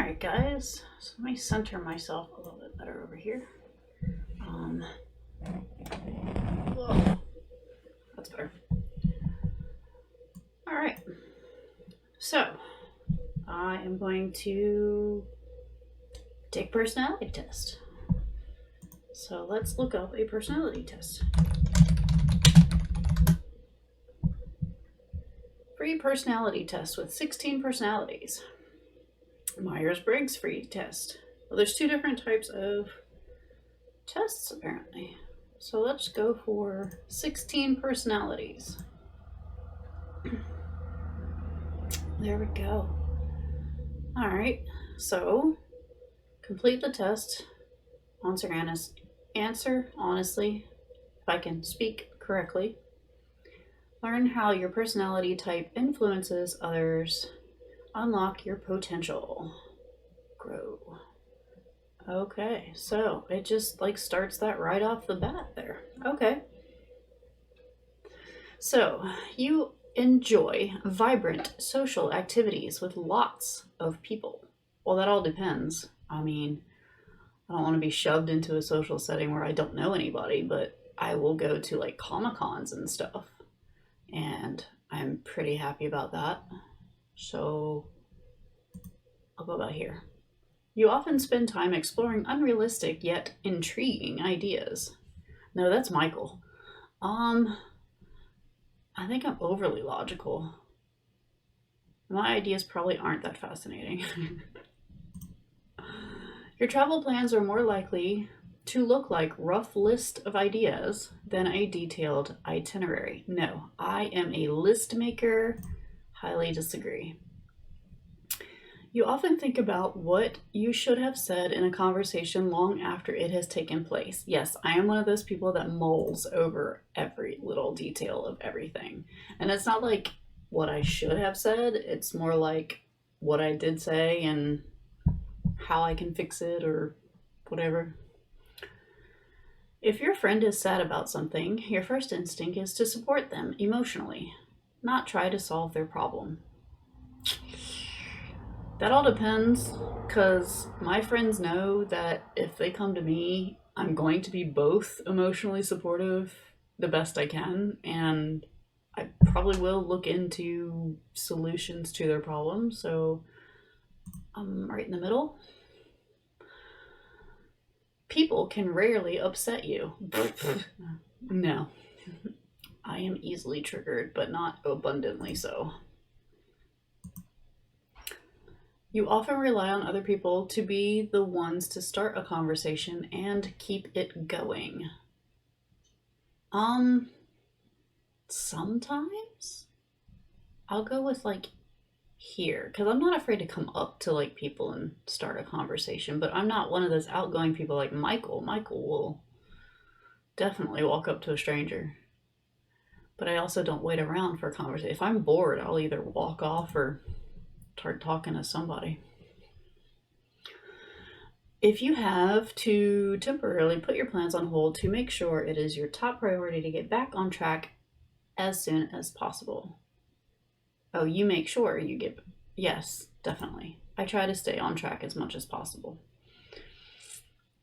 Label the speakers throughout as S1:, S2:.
S1: Alright guys, so let me center myself a little bit better over here. Whoa, that's better. Alright, so I am going to take personality test. So let's look up a personality test. Free personality test with 16 personalities. Myers-Briggs free test. Well, there's two different types of tests apparently. So let's go for 16 personalities. There we go. All right, so complete the test. Answer honestly, if I can speak correctly. Learn how your personality type influences others. Unlock your potential. Grow. Okay, so it just like starts that right off the bat there. Okay. So you enjoy vibrant social activities with lots of people. Well, that all depends. I mean, I don't want to be shoved into a social setting where I don't know anybody, but I will go to like Comic-Cons and stuff. And I'm pretty happy about that. So I'll go about here. You often spend time exploring unrealistic yet intriguing ideas. No, that's Michael. I think I'm overly logical. My ideas probably aren't that fascinating. Your travel plans are more likely to look like rough list of ideas than a detailed itinerary. No, I am a list maker. Highly disagree. You often think about what you should have said in a conversation long after it has taken place. Yes, I am one of those people that mulls over every little detail of everything. And it's not like what I should have said, it's more like what I did say and how I can fix it or whatever. If your friend is sad about something, your first instinct is to support them emotionally, not try to solve their problem. That all depends, because my friends know that if they come to me, I'm going to be both emotionally supportive the best I can, and I probably will look into solutions to their problems, so I'm right in the middle. People can rarely upset you. No. I am easily triggered, but not abundantly so. You often rely on other people to be the ones to start a conversation and keep it going. Sometimes I'll go with like here because I'm not afraid to come up to like people and start a conversation, but I'm not one of those outgoing people like Michael. Michael will definitely walk up to a stranger. But I also don't wait around for a conversation. If I'm bored, I'll either walk off or start talking to somebody. If you have to temporarily put your plans on hold to make sure it is your top priority to get back on track as soon as possible. Oh, you make sure you get. Yes, definitely. I try to stay on track as much as possible.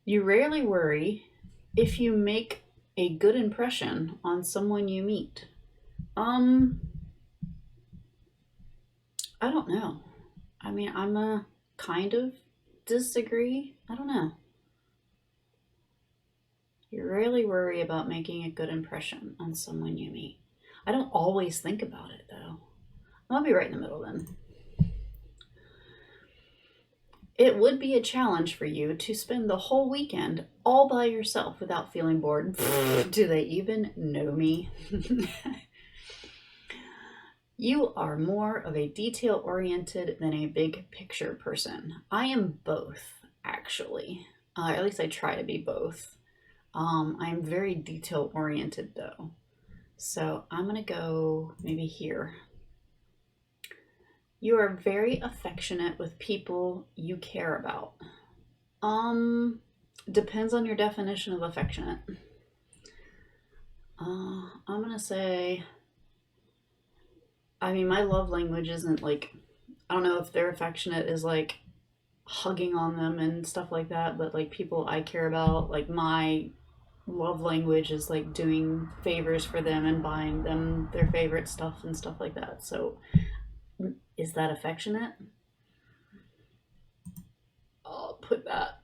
S1: You rarely worry if you make a good impression on someone you meet. I don't know. I mean, I'm a kind of disagree. I don't know. You rarely worry about making a good impression on someone you meet. I don't always think about it though. I'll be right in the middle then. It would be a challenge for you to spend the whole weekend all by yourself without feeling bored. Do they even know me? You are more of a detail-oriented than a big picture person. I am both, actually. At least I try to be both. I'm very detail-oriented, though. So I'm going to go maybe here. You are very affectionate with people you care about. Depends on your definition of affectionate. I'm going to say... I mean, my love language isn't like, I don't know if their affectionate is like hugging on them and stuff like that, but like people I care about, like my love language is like doing favors for them and buying them their favorite stuff and stuff like that. So is that affectionate? I'll put that.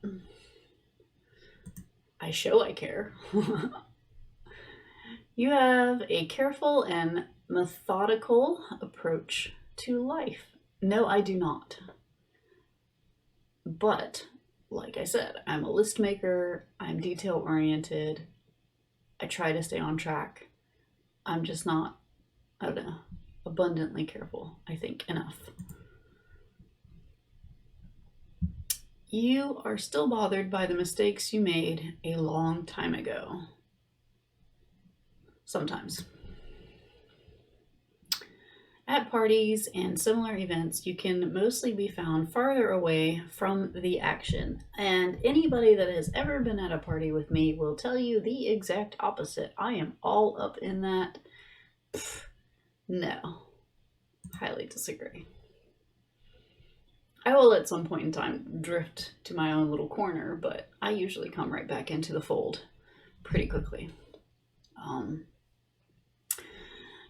S1: I show I care. You have a careful and methodical approach to life. No, I do not. But, like I said, I'm a list maker, I'm detail oriented, I try to stay on track. I'm just not, I don't know, abundantly careful, I think, enough. You are still bothered by the mistakes you made a long time ago. Sometimes. At parties and similar events, you can mostly be found farther away from the action. And anybody that has ever been at a party with me will tell you the exact opposite. I am all up in that. Pfft, no. Highly disagree. I will at some point in time drift to my own little corner, but I usually come right back into the fold pretty quickly.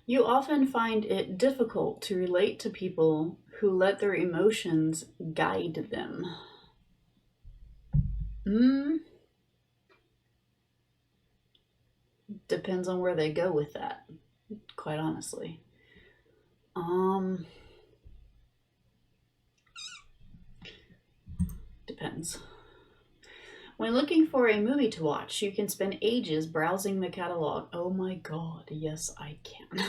S1: You often find it difficult to relate to people who let their emotions guide them. Depends on where they go with that, quite honestly. Depends. When looking for a movie to watch, you can spend ages browsing the catalog. Oh my god, yes, I can.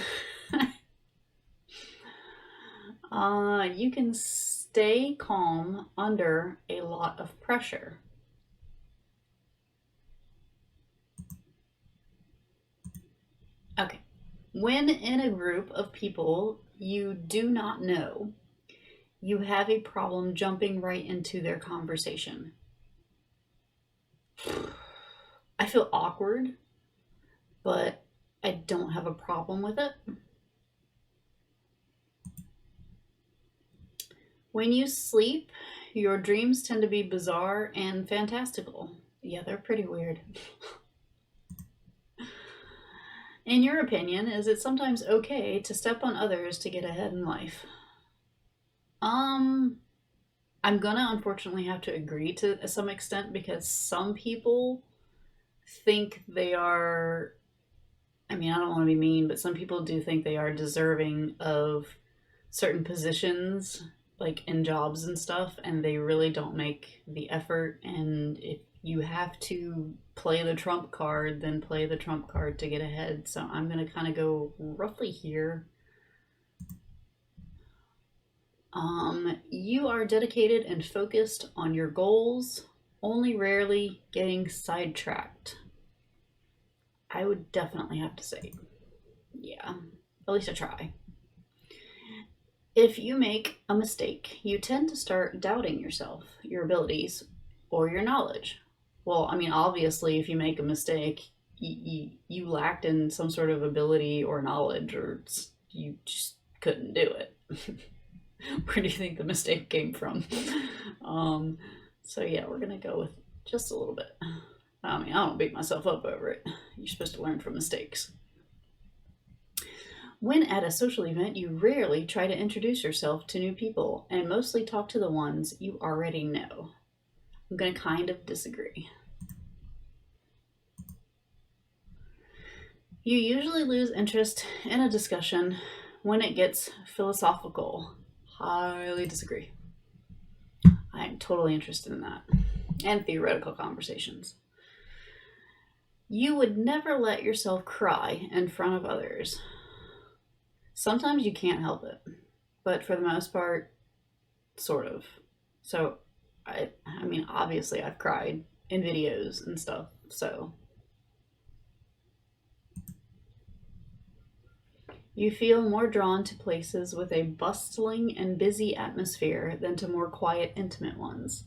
S1: You can stay calm under a lot of pressure. Okay. When in a group of people you do not know, you have a problem jumping right into their conversation. I feel awkward, but I don't have a problem with it. When you sleep, your dreams tend to be bizarre and fantastical. Yeah, they're pretty weird. In your opinion, is it sometimes okay to step on others to get ahead in life? I'm gonna unfortunately have to agree to some extent because some people think they are, I mean, I don't want to be mean, but some people do think they are deserving of certain positions, like in jobs and stuff, and they really don't make the effort. And if you have to play the trump card, then play the trump card to get ahead. So I'm going to kind of go roughly here. You are dedicated and focused on your goals, only rarely getting sidetracked. I would definitely have to say, yeah, at least I try. If you make a mistake, you tend to start doubting yourself, your abilities, or your knowledge. Well, I mean, obviously, if you make a mistake, you lacked in some sort of ability or knowledge, or you just couldn't do it. Where do you think the mistake came from? So yeah, we're gonna go with just a little bit. I mean, I don't beat myself up over it. You're supposed to learn from mistakes. When at a social event, you rarely try to introduce yourself to new people and mostly talk to the ones you already know. I'm going to kind of disagree. You usually lose interest in a discussion when it gets philosophical. Highly disagree. I'm totally interested in that. And theoretical conversations. You would never let yourself cry in front of others. Sometimes you can't help it, but for the most part, sort of. So, I mean, obviously I've cried in videos and stuff, so. You feel more drawn to places with a bustling and busy atmosphere than to more quiet, intimate ones.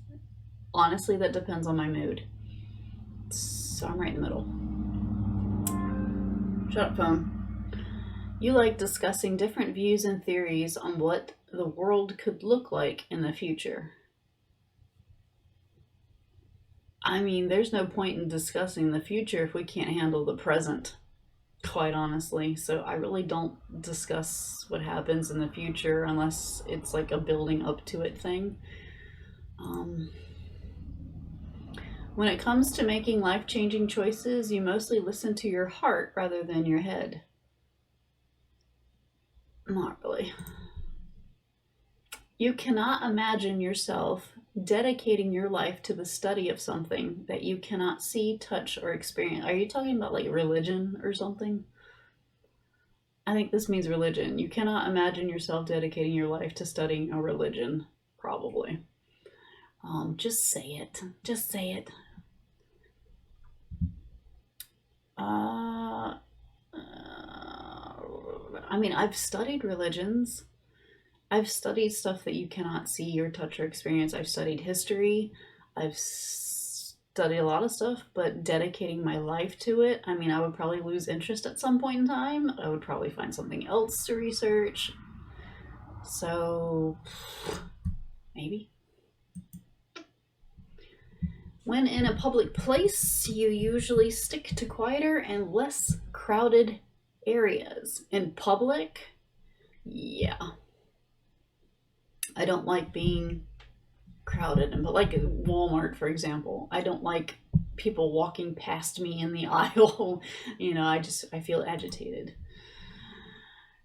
S1: Honestly, that depends on my mood. So I'm right in the middle. Shut up, phone. You like discussing different views and theories on what the world could look like in the future. I mean, there's no point in discussing the future if we can't handle the present, quite honestly. So I really don't discuss what happens in the future unless it's like a building up to it thing. Um, when it comes to making life changing choices, you mostly listen to your heart rather than your head. Not really. You cannot imagine yourself dedicating your life to the study of something that you cannot see, touch, or experience. Are you talking about like religion or something? I think this means religion. You cannot imagine yourself dedicating your life to studying a religion, probably. Just say it. Just say it. I mean, I've studied religions. I've studied stuff that you cannot see or touch or experience. I've studied history. I've studied a lot of stuff, but dedicating my life to it, I mean, I would probably lose interest at some point in time. I would probably find something else to research. So, maybe. When in a public place, you usually stick to quieter and less crowded areas. In public, yeah. I don't like being crowded, but like at Walmart, for example, I don't like people walking past me in the aisle. I feel agitated.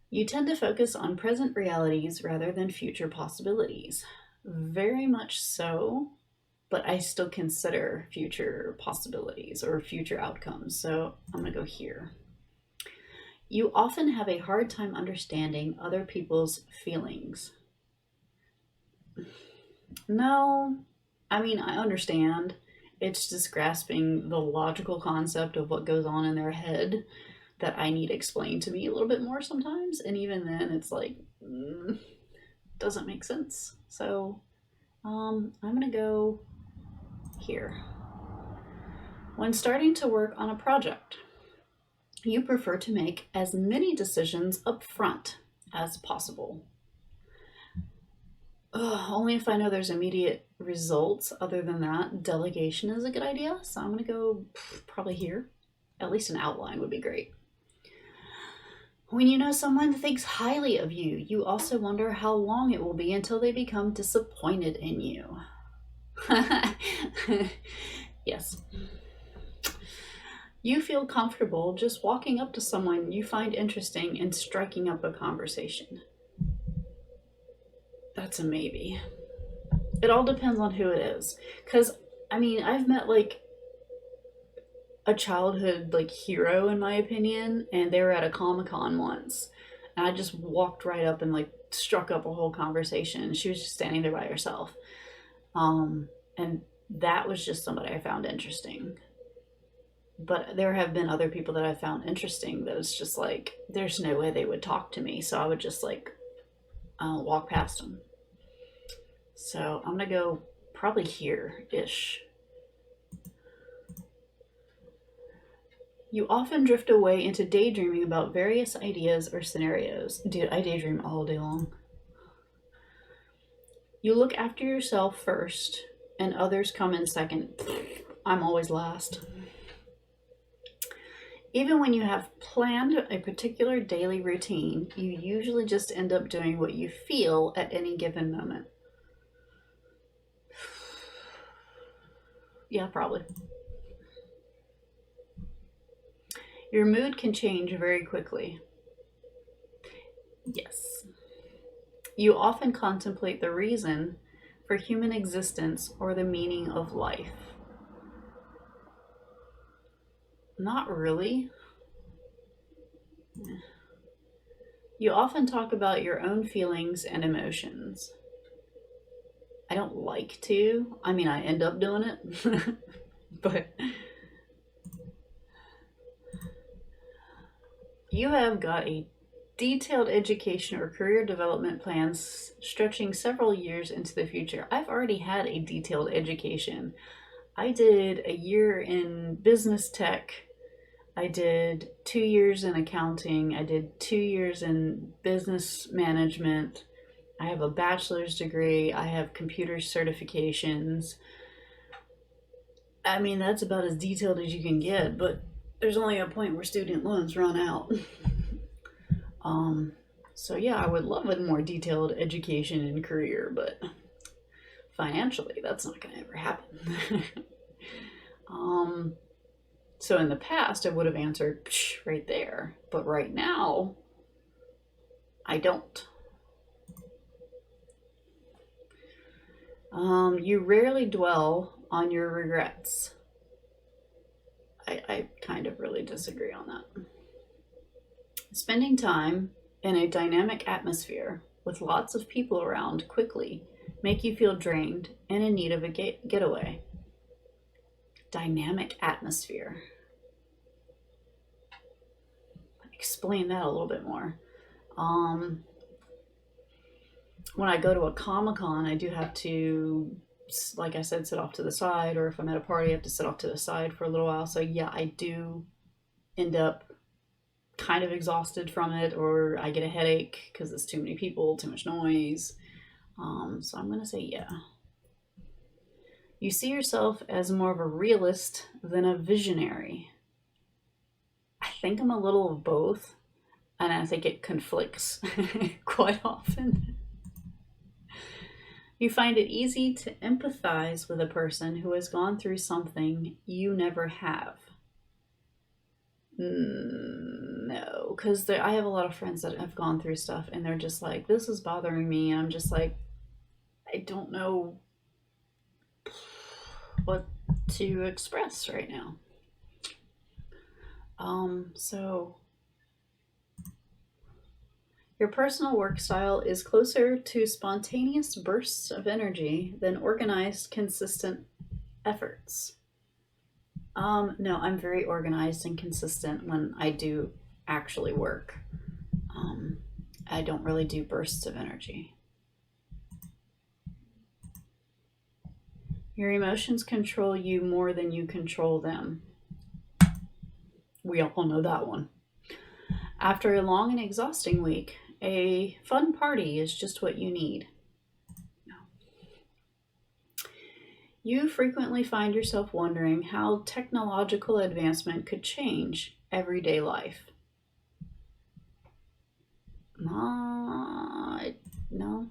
S1: You tend to focus on present realities rather than future possibilities. Very much so, but I still consider future possibilities or future outcomes. So I'm going to go here. You often have a hard time understanding other people's feelings. No, I mean, I understand. It's just grasping the logical concept of what goes on in their head that I need explained to me a little bit more sometimes. And even then, it's like, doesn't make sense. So I'm going to go here. When starting to work on a project, you prefer to make as many decisions up front as possible. Only if I know there's immediate results. Other than that, delegation is a good idea. So I'm going to go probably here. At least an outline would be great. When you know someone thinks highly of you, you also wonder how long it will be until they become disappointed in you. Yes. You feel comfortable just walking up to someone you find interesting and striking up a conversation. That's a maybe. It all depends on who it is. Because, I mean, I've met like a childhood like hero in my opinion, and they were at a Comic-Con once. And I just walked right up and like struck up a whole conversation. She was just standing there by herself. And that was just somebody I found interesting. But there have been other people that I found interesting that it's just like, there's no way they would talk to me. So I would just like walk past them. So I'm going to go probably here-ish. You often drift away into daydreaming about various ideas or scenarios. Dude, I daydream all day long. You look after yourself first, and others come in second. I'm always last. Even when you have planned a particular daily routine, you usually just end up doing what you feel at any given moment. Yeah, probably. Your mood can change very quickly. Yes. You often contemplate the reason for human existence or the meaning of life. Not really. You often talk about your own feelings and emotions. I don't like to. I mean, I end up doing it. But you have got a detailed education or career development plans stretching several years into the future. I've already had a detailed education. I did a year in business tech. I did 2 years in accounting. I did 2 years in business management. I have a bachelor's degree. I have computer certifications. I mean, that's about as detailed as you can get, but there's only a point where student loans run out. um, so yeah, I would love a more detailed education and career, but financially, that's not going to ever happen. um, so in the past, I would have answered right there, but right now, I don't. You rarely dwell on your regrets. I kind of really disagree on that. Spending time in a dynamic atmosphere with lots of people around quickly make you feel drained and in need of a getaway. Dynamic atmosphere. Explain that a little bit more. When I go to a Comic-Con, I do have to, like I said, sit off to the side, or if I'm at a party, I have to sit off to the side for a little while. So yeah, I do end up kind of exhausted from it, or I get a headache because it's too many people, too much noise. So I'm going to say yeah. You see yourself as more of a realist than a visionary. I think I'm a little of both, and I think it conflicts quite often. You find it easy to empathize with a person who has gone through something you never have. No, because I have a lot of friends that have gone through stuff and they're just like, this is bothering me. And I'm just like, I don't know what to express right now. So your personal work style is closer to spontaneous bursts of energy than organized, consistent efforts. No, I'm very organized and consistent when I do actually work. I don't really do bursts of energy. Your emotions control you more than you control them. We all know that one. After a long and exhausting week, a fun party is just what you need. No. You frequently find yourself wondering how technological advancement could change everyday life. No.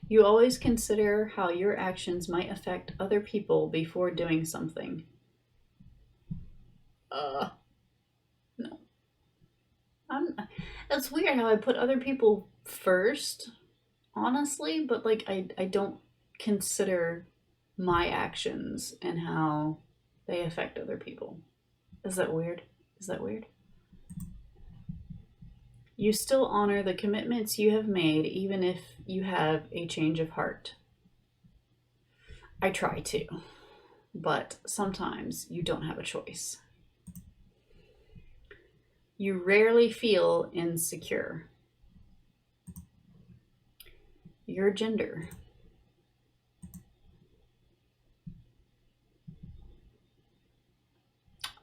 S1: You always consider how your actions might affect other people before doing something. No. That's weird how I put other people first, honestly, but like I don't consider my actions and how they affect other people. Is that weird? Is that weird? You still honor the commitments you have made even if you have a change of heart. I try to, but sometimes you don't have a choice. You rarely feel insecure. Your gender.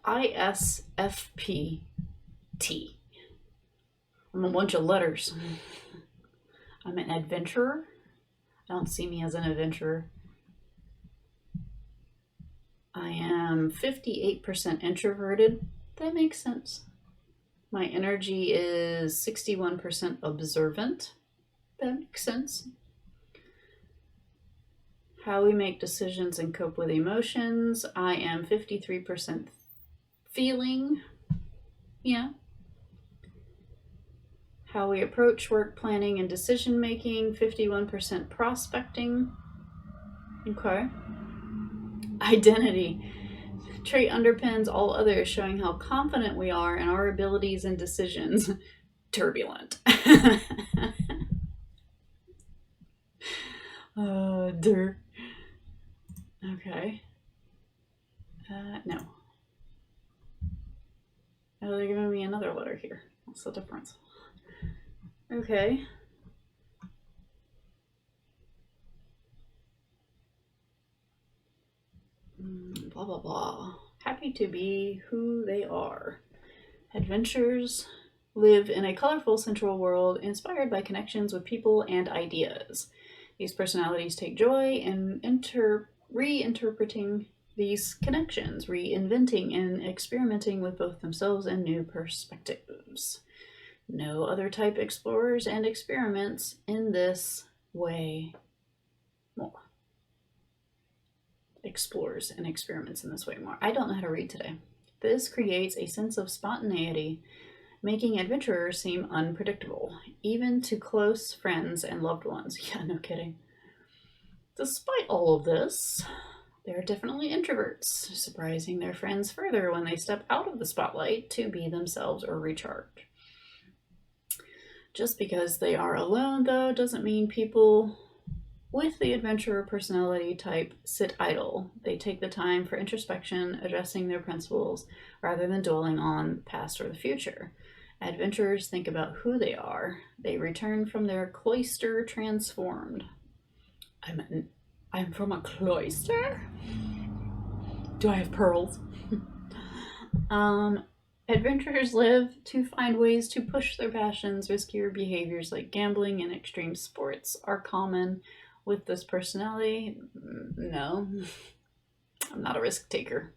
S1: ISFPT. I'm a bunch of letters. I'm an adventurer. I don't see me as an adventurer. I am 58% introverted. That makes sense. My energy is 61% observant. That makes sense. How we make decisions and cope with emotions. I am 53% feeling. Yeah. How we approach work planning and decision making. 51% prospecting. Okay. Identity. Trait underpins all others, showing how confident we are in our abilities and decisions. Turbulent. Der. Okay. No. Oh, they're giving me another letter here. What's the difference? Okay. Blah, blah, blah. Happy to be who they are. Adventures live in a colorful central world inspired by connections with people and ideas. These personalities take joy in reinterpreting these connections, reinventing and experimenting with both themselves and new perspectives. No other type explores and experiments in this way more. Explores and experiments in this way more. I don't know how to read today. This creates a sense of spontaneity, making adventurers seem unpredictable, even to close friends and loved ones. Yeah, no kidding. Despite all of this, they're definitely introverts, surprising their friends further when they step out of the spotlight to be themselves or recharge. Just because they are alone, though, doesn't mean people with the adventurer personality type sit idle. They take the time for introspection, addressing their principles, rather than dwelling on past or the future. Adventurers think about who they are. They return from their cloister transformed. I'm from a cloister? Do I have pearls? Adventurers live to find ways to push their passions. Riskier behaviors like gambling and extreme sports are common with this personality. No, I'm not a risk taker.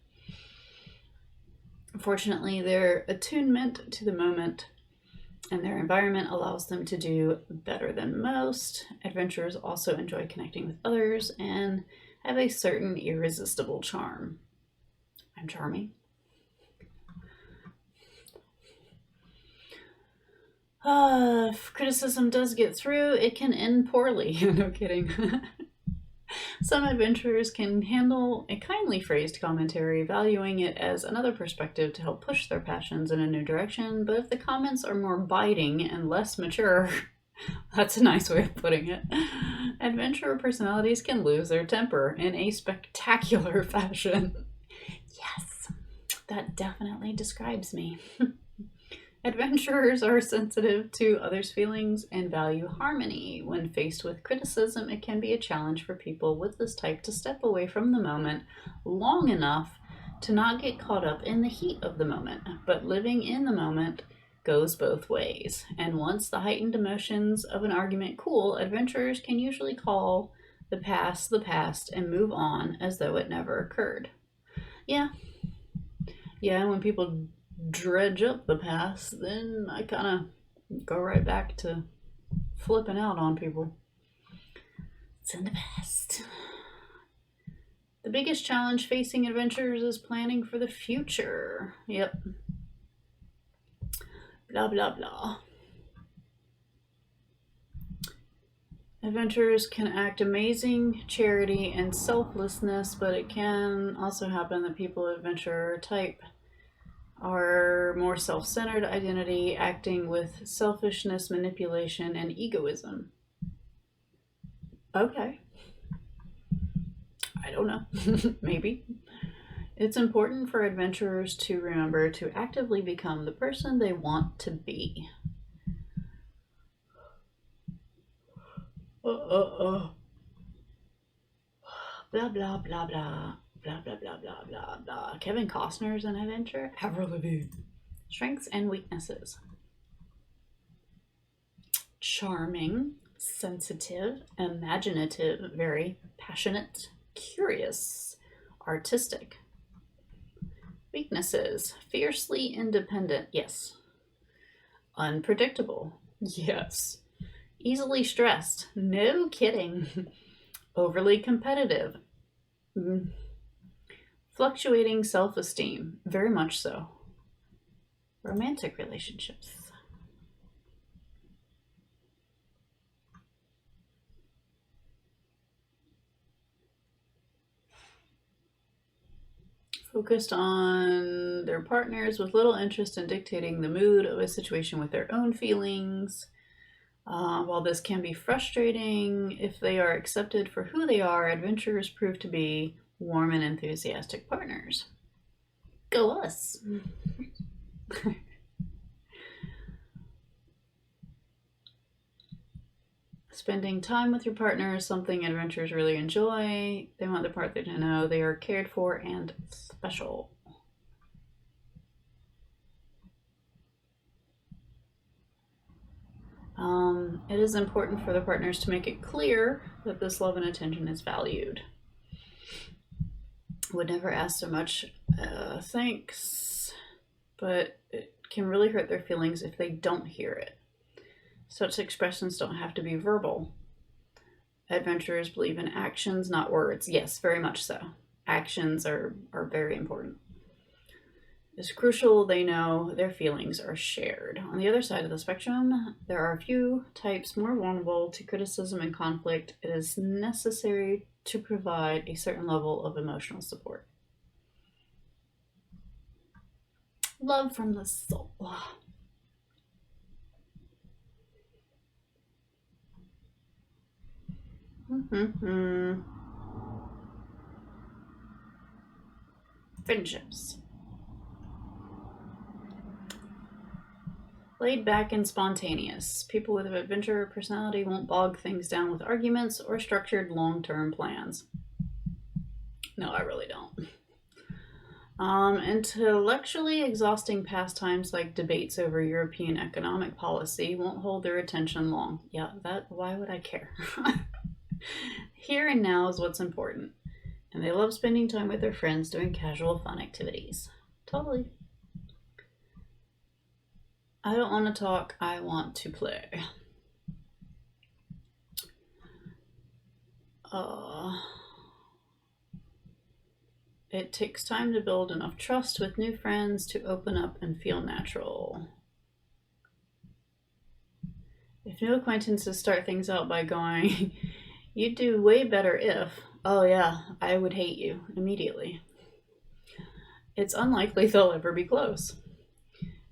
S1: Fortunately, their attunement to the moment and their environment allows them to do better than most. Adventurers also enjoy connecting with others and have a certain irresistible charm. I'm charming. If criticism does get through, it can end poorly. No kidding. Some adventurers can handle a kindly phrased commentary, valuing it as another perspective to help push their passions in a new direction, but if the comments are more biting and less mature, that's a nice way of putting it, adventurer personalities can lose their temper in a spectacular fashion. Yes, that definitely describes me. Adventurers are sensitive to others' feelings and value harmony. When faced with criticism, it can be a challenge for people with this type to step away from the moment long enough to not get caught up in the heat of the moment. But living in the moment goes both ways. And once the heightened emotions of an argument cool, adventurers can usually call the past and move on as though it never occurred. Yeah, when people dredge up the past, then I kind of go right back to flipping out on people. It's in the past. The biggest challenge facing adventurers is planning for the future. Yep. Blah, blah, blah. Adventurers can act amazing charity and selflessness, but it can also happen that people adventurer type are more self-centered identity, acting with selfishness, manipulation, and egoism. Okay. I don't know. Maybe. It's important for adventurers to remember to actively become the person they want to be. Blah, blah, blah, blah. Blah, blah, blah, blah, blah, blah. Kevin Costner's an adventurer. Avril Lavigne. Strengths and weaknesses. Charming, sensitive, imaginative, very passionate, curious, artistic. Weaknesses. Fiercely independent. Yes. Unpredictable. Yes. Easily stressed. No kidding. Overly competitive. Fluctuating self-esteem, very much so. Romantic relationships. Focused on their partners with little interest in dictating the mood of a situation with their own feelings. While this can be frustrating, if they are accepted for who they are, adventurers prove to be warm and enthusiastic partners. Go us! Spending time with your partner is something adventurers really enjoy. They want their partner to know they are cared for and special. It is important for the partners to make it clear that this love and attention is valued. Would never ask so much, thanks, but it can really hurt their feelings if they don't hear it. Such expressions don't have to be verbal. Adventurers believe in actions, not words. Yes, very much so. Actions are very important. It's crucial they know their feelings are shared. On the other side of the spectrum, there are a few types more vulnerable to criticism and conflict. It is necessary to provide a certain level of emotional support. Love from the soul. Friendships. Laid back and spontaneous. People with an adventurer personality won't bog things down with arguments or structured long-term plans. No, I really don't. Intellectually exhausting pastimes like debates over European economic policy won't hold their attention long. Yeah, why would I care? Here and now is what's important. And they love spending time with their friends doing casual fun activities. Totally. I don't want to talk, I want to play. It takes time to build enough trust with new friends to open up and feel natural. If new acquaintances start things out by going, you'd do way better if, oh yeah, I would hate you immediately. It's unlikely they'll ever be close.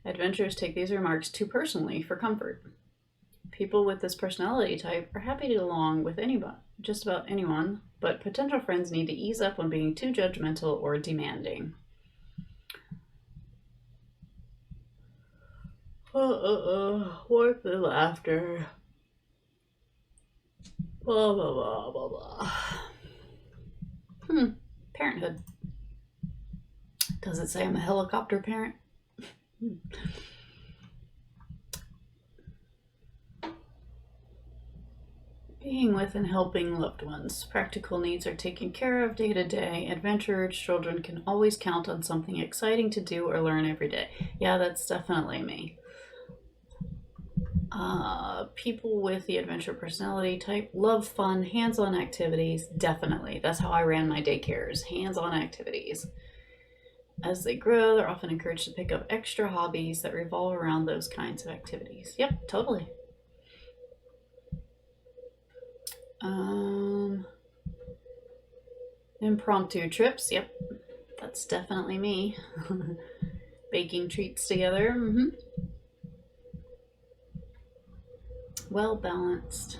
S1: Adventurers take these remarks too personally for comfort. People with this personality type are happy to get along with anyone, just about anyone, but potential friends need to ease up when being too judgmental or demanding. Wipe the laughter. Blah, blah, blah, blah, blah. Parenthood. Does it say I'm a helicopter parent? Being with and helping loved ones. Practical needs are taken care of day to day. Adventurers' children can always count on something exciting to do or learn every day. Yeah, that's definitely me. People with the adventure personality type love fun, hands-on activities. Definitely. That's how I ran my daycares. Hands-on activities. As they grow, they're often encouraged to pick up extra hobbies that revolve around those kinds of activities. Yep, totally. Impromptu trips. Yep, that's definitely me. Baking treats together. Well-balanced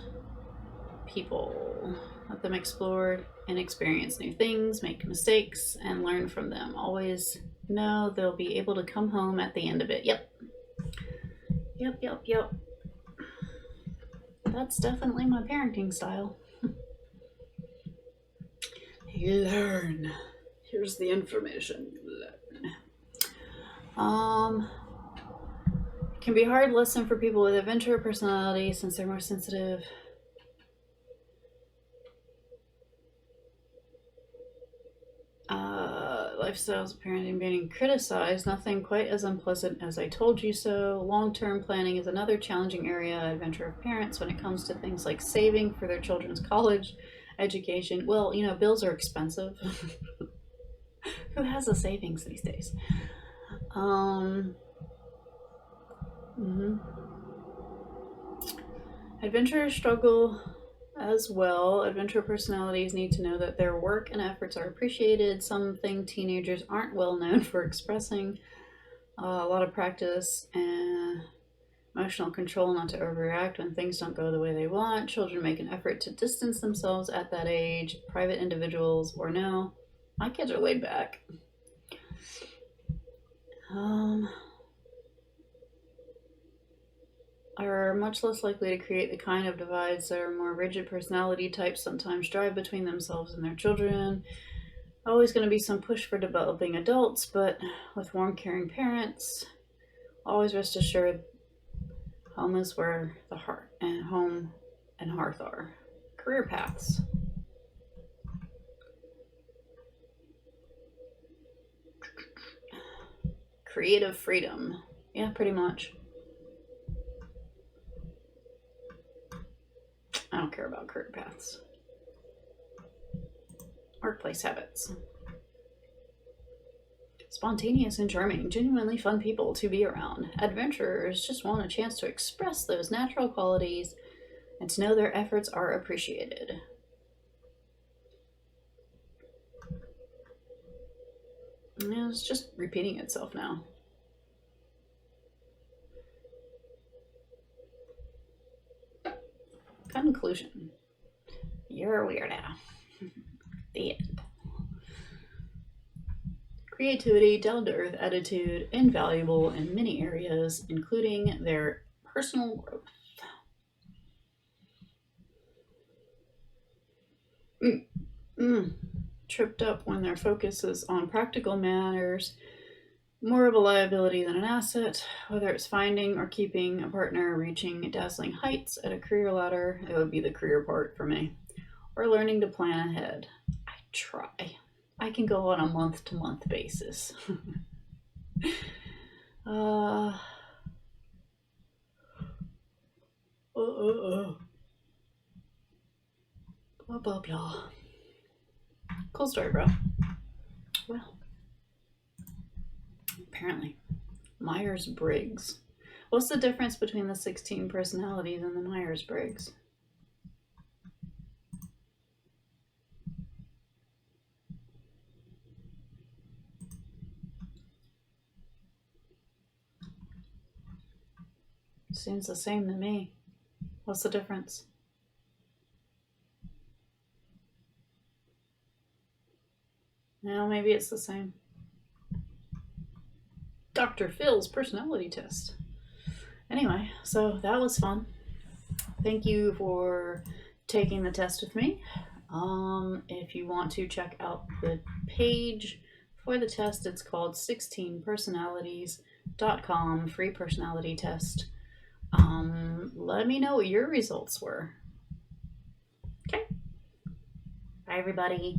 S1: people. Let them explore and experience new things, make mistakes, and learn from them. Always know they'll be able to come home at the end of it. Yep. That's definitely my parenting style. Learn. Here's the information. Learn. It can be a hard lesson for people with adventurer personality since they're more sensitive. Lifestyles of parenting being criticized, nothing quite as unpleasant as I told you so. Long-term planning is another challenging area adventure parents when it comes to things like saving for their children's college education. Well, bills are expensive. Who has the savings these days? Adventurers struggle as well. Adventure personalities need to know that their work and efforts are appreciated, something teenagers aren't well known for expressing. A lot of practice and emotional control not to overreact when things don't go the way they want. Children make an effort to distance themselves at that age. Private individuals or no. My kids are laid back. Are much less likely to create the kind of divides that are more rigid personality types sometimes drive between themselves and their children. Always going to be some push for developing adults, but with warm, caring parents, always rest assured home is where the heart and home and hearth are. Career paths. Creative freedom. Yeah, pretty much. I don't care about career paths. Workplace habits. Spontaneous and charming, genuinely fun people to be around. Adventurers just want a chance to express those natural qualities and to know their efforts are appreciated. Yeah, it's just repeating itself now. Conclusion. You're a weirdo. The end. Creativity, down to earth attitude, invaluable in many areas, including their personal growth. Mm, mm. Tripped up when their focus is on practical matters, more of a liability than an asset, whether it's finding or keeping a partner, reaching dazzling heights at a career ladder, it would be the career part for me, or learning to plan ahead. I try. I can go on a month to month basis. uh, blah, blah, blah. Cool story, bro. Well, apparently. Myers-Briggs. What's the difference between the 16 personalities and the Myers-Briggs? Seems the same to me. What's the difference? No, maybe it's the same. Dr. Phil's personality test. Anyway, so that was fun. Thank you for taking the test with me. If you want to check out the page for the test, it's called 16personalities.com, free personality test. Let me know what your results were. Okay. Bye, everybody.